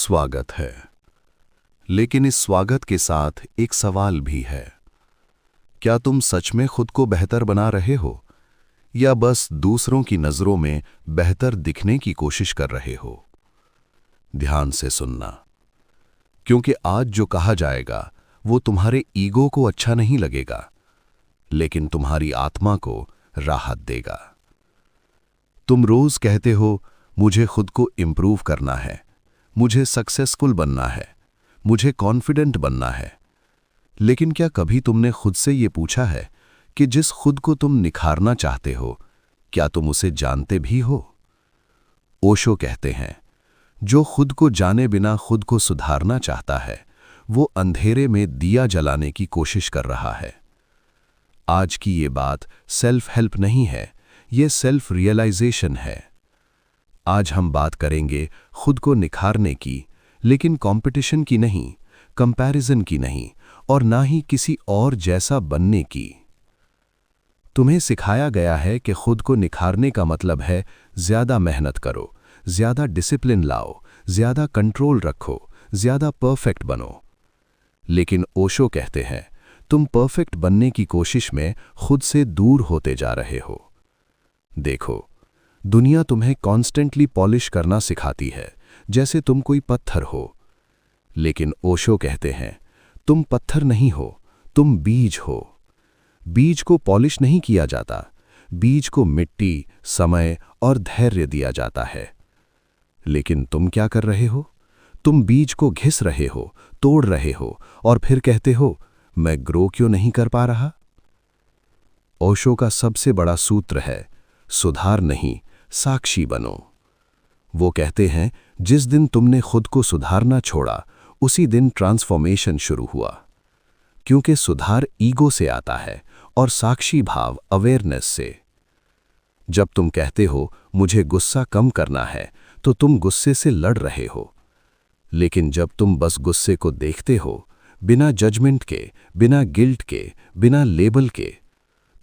स्वागत है। लेकिन इस स्वागत के साथ एक सवाल भी है। क्या तुम सच में खुद को बेहतर बना रहे हो या बस दूसरों की नजरों में बेहतर दिखने की कोशिश कर रहे हो? ध्यान से सुनना, क्योंकि आज जो कहा जाएगा वो तुम्हारे ईगो को अच्छा नहीं लगेगा, लेकिन तुम्हारी आत्मा को राहत देगा। तुम रोज कहते हो, मुझे खुद को इंप्रूव करना है, मुझे सक्सेसफुल बनना है, मुझे कॉन्फिडेंट बनना है। लेकिन क्या कभी तुमने खुद से ये पूछा है कि जिस खुद को तुम निखारना चाहते हो, क्या तुम उसे जानते भी हो? ओशो कहते हैं, जो खुद को जाने बिना खुद को सुधारना चाहता है, वो अंधेरे में दिया जलाने की कोशिश कर रहा है। आज की ये बात सेल्फ हेल्प नहीं है, ये सेल्फ रियलाइजेशन है। आज हम बात करेंगे खुद को निखारने की, लेकिन कंपटीशन की नहीं, कंपैरिजन की नहीं, और ना ही किसी और जैसा बनने की। तुम्हें सिखाया गया है कि खुद को निखारने का मतलब है ज्यादा मेहनत करो, ज्यादा डिसिप्लिन लाओ, ज्यादा कंट्रोल रखो, ज्यादा परफेक्ट बनो। लेकिन ओशो कहते हैं, तुम परफेक्ट बनने की कोशिश में खुद से दूर होते जा रहे हो। देखो, दुनिया तुम्हें कॉन्स्टेंटली पॉलिश करना सिखाती है, जैसे तुम कोई पत्थर हो। लेकिन ओशो कहते हैं, तुम पत्थर नहीं हो, तुम बीज हो। बीज को पॉलिश नहीं किया जाता, बीज को मिट्टी, समय और धैर्य दिया जाता है। लेकिन तुम क्या कर रहे हो? तुम बीज को घिस रहे हो, तोड़ रहे हो, और फिर कहते हो, मैं ग्रो क्यों नहीं कर पा रहा? ओशो का सबसे बड़ा सूत्र है, सुधार नहीं, साक्षी बनो। वो कहते हैं, जिस दिन तुमने खुद को सुधारना छोड़ा, उसी दिन ट्रांसफॉर्मेशन शुरू हुआ। क्योंकि सुधार ईगो से आता है और साक्षी भाव अवेयरनेस से। जब तुम कहते हो, मुझे गुस्सा कम करना है, तो तुम गुस्से से लड़ रहे हो। लेकिन जब तुम बस गुस्से को देखते हो, बिना जजमेंट के, बिना गिल्ट के, बिना लेबल के,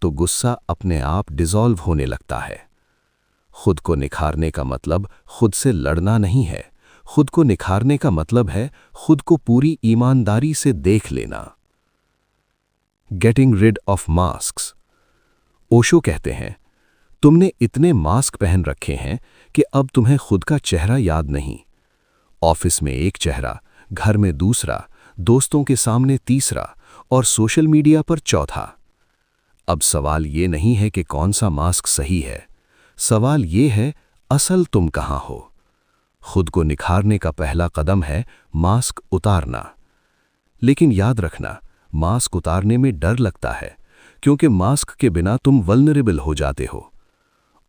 तो गुस्सा अपने आप डिसॉल्व होने लगता है। खुद को निखारने का मतलब खुद से लड़ना नहीं है। खुद को निखारने का मतलब है खुद को पूरी ईमानदारी से देख लेना। Getting rid of masks. Osho कहते हैं, तुमने इतने मास्क पहन रखे हैं कि अब तुम्हें खुद का चेहरा याद नहीं। ऑफिस में एक चेहरा, घर में दूसरा, दोस्तों के सामने तीसरा और सोशल मीडिया पर चौथा। अब सवाल ये नहीं है कि कौन सा मास्क सही है, सवाल ये है, असल तुम कहां हो? खुद को निखारने का पहला कदम है मास्क उतारना। लेकिन याद रखना, मास्क उतारने में डर लगता है, क्योंकि मास्क के बिना तुम वल्नरेबल हो जाते हो।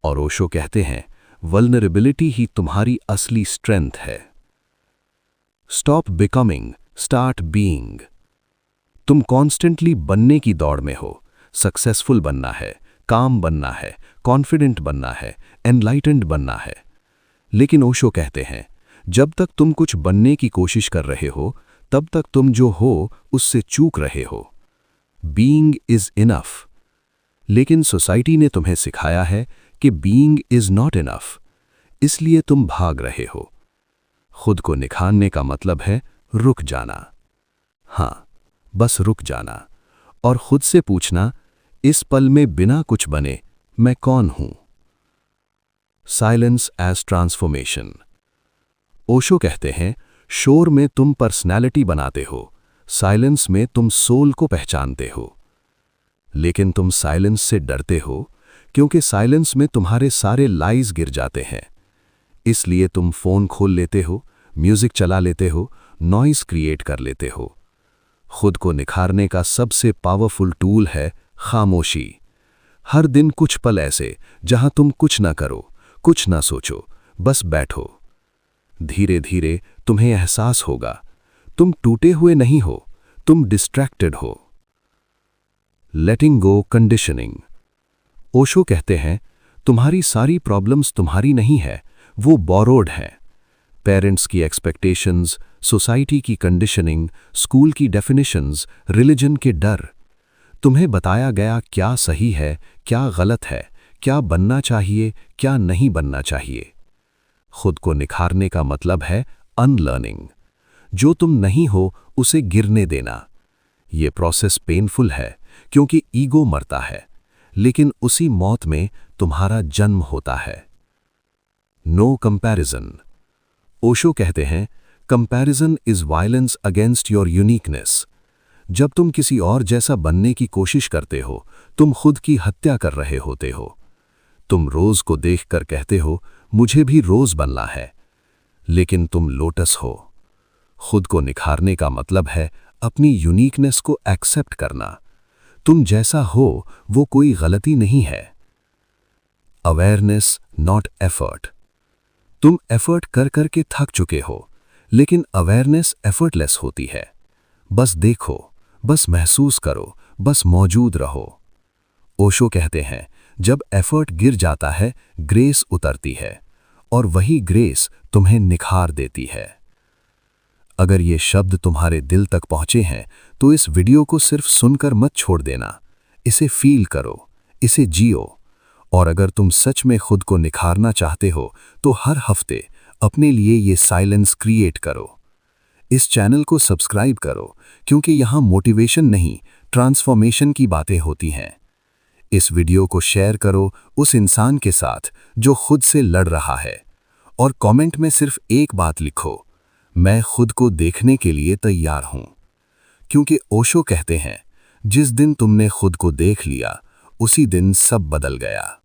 और ओशो कहते हैं, वल्नरेबिलिटी ही तुम्हारी असली स्ट्रेंथ है। Stop becoming, start being. तुम कॉन्स्टेंटली बनने की दौड़ में हो। सक्सेसफुल बनना है, काम बनना है, कॉन्फिडेंट बनना है, एनलाइटेंड बनना है। लेकिन ओशो कहते हैं, जब तक तुम कुछ बनने की कोशिश कर रहे हो, तब तक तुम जो हो उससे चूक रहे हो। Being is enough. लेकिन सोसाइटी ने तुम्हें सिखाया है कि बीइंग इज नॉट इनफ, इसलिए तुम भाग रहे हो। खुद को निखारने का मतलब है रुक जाना। हाँ, बस रुक जाना और खुद से पूछना, इस पल में बिना कुछ बने मैं कौन हूं? Silence as transformation. ओशो कहते हैं, शोर में तुम पर्सनैलिटी बनाते हो, साइलेंस में तुम सोल को पहचानते हो। लेकिन तुम साइलेंस से डरते हो, क्योंकि साइलेंस में तुम्हारे सारे लाइज गिर जाते हैं। इसलिए तुम फोन खोल लेते हो, म्यूजिक चला लेते हो, नॉइज क्रिएट कर लेते हो। खुद को निखारने का सबसे पावरफुल टूल है खामोशी। हर दिन कुछ पल ऐसे जहां तुम कुछ ना करो, कुछ ना सोचो, बस बैठो। धीरे धीरे तुम्हें एहसास होगा, तुम टूटे हुए नहीं हो, तुम डिस्ट्रैक्टेड हो। लेटिंग गो कंडीशनिंग। ओशो कहते हैं, तुम्हारी सारी प्रॉब्लम्स तुम्हारी नहीं है, वो बोरोड हैं। पेरेंट्स की एक्सपेक्टेशंस, सोसाइटी की कंडीशनिंग, स्कूल की डेफिनेशंस, रिलीजन के डर। तुम्हें बताया गया क्या सही है, क्या गलत है, क्या बनना चाहिए, क्या नहीं बनना चाहिए। खुद को निखारने का मतलब है अनलर्निंग। जो तुम नहीं हो उसे गिरने देना। ये प्रोसेस पेनफुल है क्योंकि ईगो मरता है, लेकिन उसी मौत में तुम्हारा जन्म होता है। No comparison. ओशो कहते हैं, comparison is violence against your uniqueness. जब तुम किसी और जैसा बनने की कोशिश करते हो, तुम खुद की हत्या कर रहे होते हो। तुम रोज को देखकर कहते हो, मुझे भी रोज बनना है, लेकिन तुम लोटस हो। खुद को निखारने का मतलब है अपनी यूनिकनेस को एक्सेप्ट करना। तुम जैसा हो वो कोई गलती नहीं है। Awareness not effort. तुम एफर्ट कर कर के थक चुके हो, लेकिन अवेयरनेस एफर्टलेस होती है। बस देखो, बस महसूस करो, बस मौजूद रहो। ओशो कहते हैं, जब एफर्ट गिर जाता है, ग्रेस उतरती है, और वही ग्रेस तुम्हें निखार देती है। अगर ये शब्द तुम्हारे दिल तक पहुंचे हैं, तो इस वीडियो को सिर्फ सुनकर मत छोड़ देना। इसे फील करो, इसे जियो। और अगर तुम सच में खुद को निखारना चाहते हो, तो हर हफ्ते अपने लिए ये साइलेंस क्रिएट करो। इस चैनल को सब्सक्राइब करो, क्योंकि यहाँ मोटिवेशन नहीं, ट्रांसफॉर्मेशन की बातें होती हैं। इस वीडियो को शेयर करो उस इंसान के साथ जो खुद से लड़ रहा है, और कमेंट में सिर्फ एक बात लिखो, मैं खुद को देखने के लिए तैयार हूं। क्योंकि ओशो कहते हैं, जिस दिन तुमने खुद को देख लिया, उसी दिन सब बदल गया।